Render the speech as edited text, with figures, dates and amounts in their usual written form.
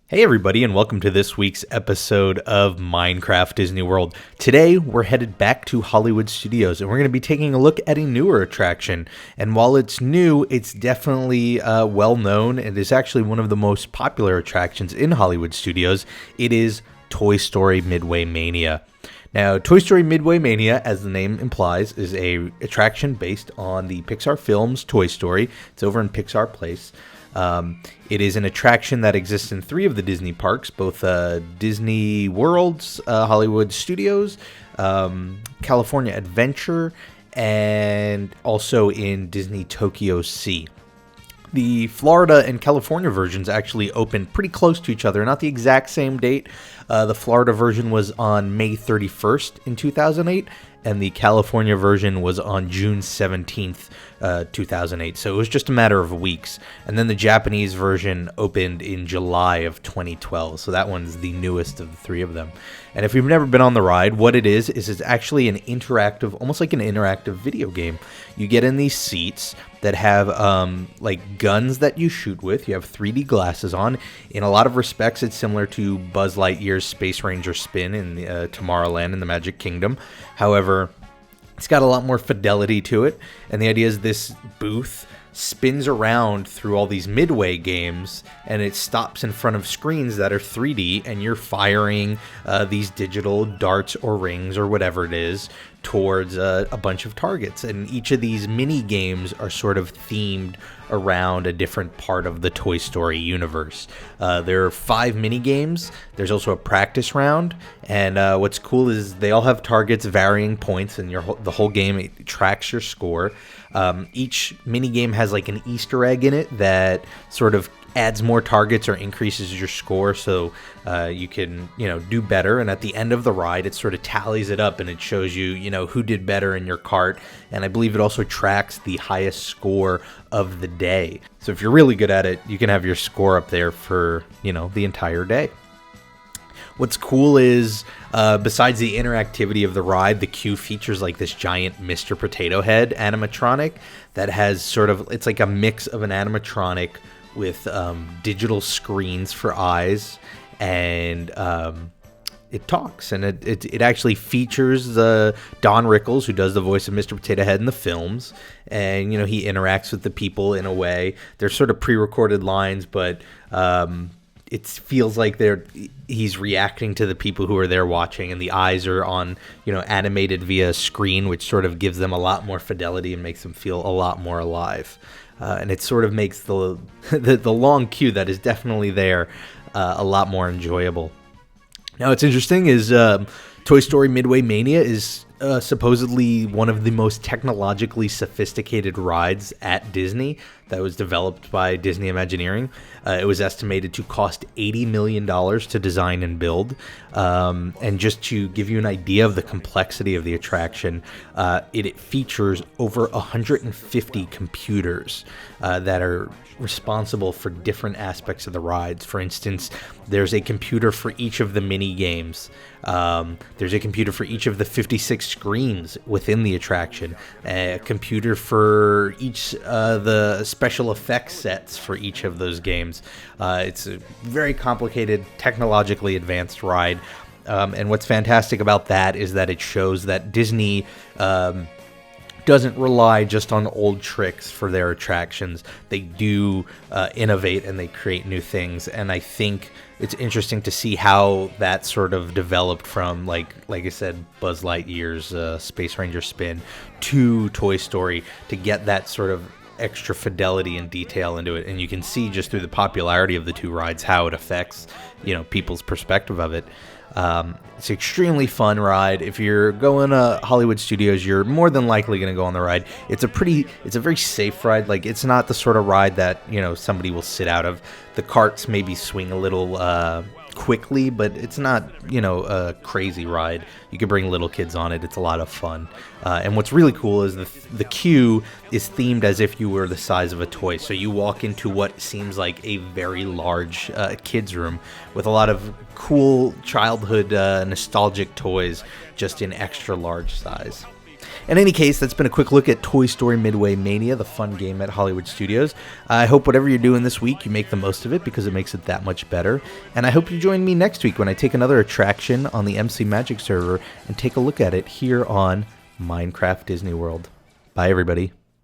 Hey everybody, and welcome to this week's episode of Minecraft Disney World. Today we're headed back to Hollywood Studios and we're going to be taking a look at a newer attraction. And while it's new, it's definitely well known and is actually one of the most popular attractions in Hollywood Studios. It is Toy Story Midway Mania. Now, Toy Story Midway Mania, as the name implies, is a attraction based on the Pixar films Toy Story. It's over in Pixar Place. It is an attraction that exists in 3 of the Disney parks, both Disney World's, Hollywood Studios, California Adventure, and also in Disney Tokyo Sea. The Florida and California versions actually opened pretty close to each other, not the exact same date. The Florida version was on May 31st in 2008, and the California version was on June 17th, 2008. So it was just a matter of weeks. And then the Japanese version opened in July of 2012. So that one's the newest of the 3 of them. And if you've never been on the ride, what it is it's actually an interactive, almost like an interactive video game. You get in these seats that have like guns that you shoot with. You have 3D glasses on. In a lot of respects, it's similar to Buzz Lightyear's Space Ranger spin in the, Tomorrowland in the Magic Kingdom. However, it's got a lot more fidelity to it, and the idea is this booth spins around through all these Midway games, and it stops in front of screens that are 3D, and you're firing these digital darts or rings or whatever it is towards a bunch of targets. And each of these mini games are sort of themed around a different part of the Toy Story universe. There are 5 mini games. There's also a practice round, and what's cool is they all have targets, varying points, and the whole game, it tracks your score. Each mini game has like an Easter egg in it that sort of adds more targets or increases your score, so you can, do better. And at the end of the ride, it sort of tallies it up and it shows you, who did better in your cart. And I believe it also tracks the highest score of the day. So if you're really good at it, you can have your score up there for, the entire day. What's cool is, besides the interactivity of the ride, the queue features like this giant Mr. Potato Head animatronic that has it's like a mix of an animatronic with digital screens for eyes, and it talks, and it actually features Don Rickles, who does the voice of Mr. Potato Head in the films, and he interacts with the people in a way. They're sort of pre-recorded lines, but it feels like he's reacting to the people who are there watching, and the eyes are on, animated via screen, which sort of gives them a lot more fidelity and makes them feel a lot more alive. And it sort of makes the long queue that is definitely there a lot more enjoyable. Now, what's interesting is Toy Story Midway Mania is supposedly one of the most technologically sophisticated rides at Disney that was developed by Disney Imagineering. It was estimated to cost $80 million to design and build. And just to give you an idea of the complexity of the attraction, it features over 150 computers that are responsible for different aspects of the rides. For instance, there's a computer for each of the mini games. There's a computer for each of the 56 screens within the attraction, a computer for each the special effects sets for each of those games. It's a very complicated, technologically advanced ride. And what's fantastic about that is that it shows that Disney doesn't rely just on old tricks for their attractions. They do innovate and they create new things. And I think it's interesting to see how that sort of developed from, like I said, Buzz Lightyear's Space Ranger spin to Toy Story, to get that sort of extra fidelity and detail into it. And you can see just through the popularity of the 2 rides how it affects, people's perspective of it. It's an extremely fun ride. If you're going to Hollywood Studios, you're more than likely going to go on the ride. It's a very safe ride. Like, it's not the sort of ride that, somebody will sit out of. The carts maybe swing a little quickly, but it's not, a crazy ride. You can bring little kids on it. It's a lot of fun. And what's really cool is the queue is themed as if you were the size of a toy. So you walk into what seems like a very large kids room with a lot of cool childhood nostalgic toys just in extra large size. In any case, that's been a quick look at Toy Story Midway Mania, the fun game at Hollywood Studios. I hope whatever you're doing this week, you make the most of it because it makes it that much better. And I hope you join me next week when I take another attraction on the MC Magic server and take a look at it here on Minecraft Disney World. Bye, everybody.